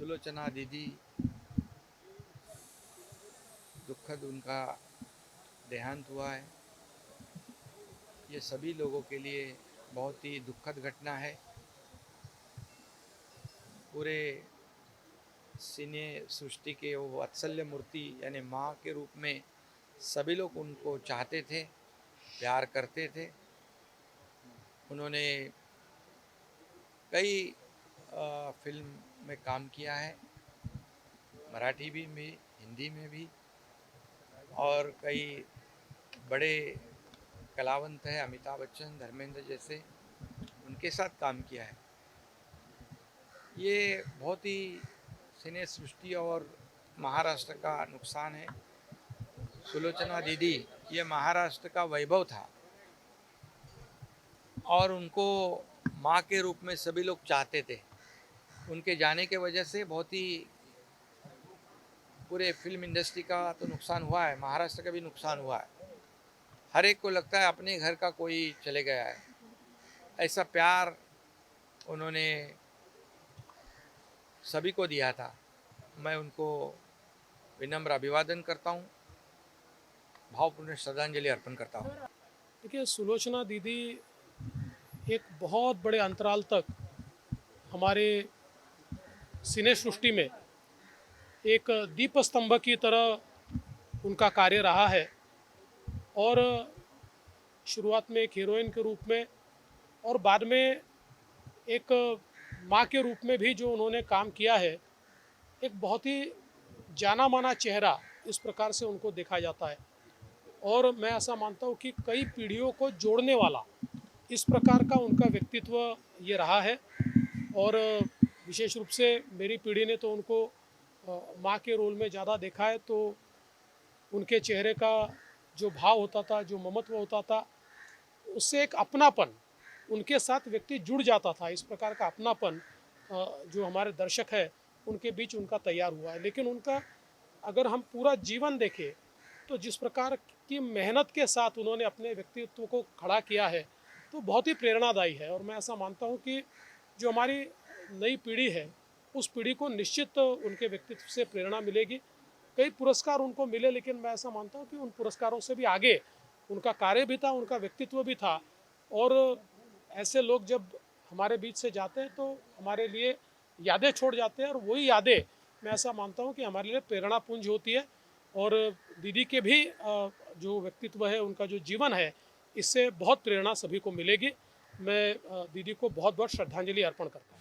सुलोचना दीदी, दुखद उनका देहांत हुआ है। ये सभी लोगों के लिए बहुत ही दुखद घटना है। पूरे सिने सृष्टि के वो वात्सल्य मूर्ति यानी माँ के रूप में सभी लोग उनको चाहते थे, प्यार करते थे। उन्होंने कई फिल्म में काम किया है, मराठी में, हिंदी में भी, और कई बड़े कलावंत हैं, अमिताभ बच्चन, धर्मेंद्र जैसे, उनके साथ काम किया है। ये बहुत ही सिने सृष्टि और महाराष्ट्र का नुकसान है। सुलोचना दीदी ये महाराष्ट्र का वैभव था और उनको माँ के रूप में सभी लोग चाहते थे। उनके जाने के वजह से बहुत ही पूरे फिल्म इंडस्ट्री का तो नुकसान हुआ है, महाराष्ट्र का भी नुकसान हुआ है। हर एक को लगता है अपने घर का कोई चले गया है। ऐसा प्यार उन्होंने सभी को दिया था। मैं उनको विनम्र अभिवादन करता हूँ, भावपूर्ण श्रद्धांजलि अर्पण करता हूँ। देखिए, सुलोचना दीदी एक बहुत बड़े अंतराल तक हमारे सिने सृष्टि में एक दीप स्तंभ की तरह उनका कार्य रहा है। और शुरुआत में एक हीरोइन के रूप में और बाद में एक माँ के रूप में भी जो उन्होंने काम किया है, एक बहुत ही जाना माना चेहरा इस प्रकार से उनको देखा जाता है। और मैं ऐसा मानता हूँ कि कई पीढ़ियों को जोड़ने वाला इस प्रकार का उनका व्यक्तित्व ये रहा है। और विशेष रूप से मेरी पीढ़ी ने तो उनको माँ के रोल में ज़्यादा देखा है। तो उनके चेहरे का जो भाव होता था, जो ममत्व होता था, उससे एक अपनापन उनके साथ व्यक्ति जुड़ जाता था। इस प्रकार का अपनापन जो हमारे दर्शक है उनके बीच उनका तैयार हुआ है। लेकिन उनका अगर हम पूरा जीवन देखें तो जिस प्रकार की मेहनत के साथ उन्होंने अपने व्यक्तित्व को खड़ा किया है, तो बहुत ही प्रेरणादायी है। और मैं ऐसा मानता हूँ कि जो हमारी नई पीढ़ी है, उस पीढ़ी को निश्चित उनके व्यक्तित्व से प्रेरणा मिलेगी। कई पुरस्कार उनको मिले, लेकिन मैं ऐसा मानता हूँ कि उन पुरस्कारों से भी आगे उनका कार्य भी था, उनका व्यक्तित्व भी था। और ऐसे लोग जब हमारे बीच से जाते हैं तो हमारे लिए यादें छोड़ जाते हैं, और वही यादें मैं ऐसा मानता हूँ कि हमारे लिए प्रेरणा पुंज होती है। और दीदी के भी जो व्यक्तित्व है, उनका जो जीवन है, इससे बहुत प्रेरणा सभी को मिलेगी। मैं दीदी को बहुत बहुत श्रद्धांजलि अर्पण करता हूँ।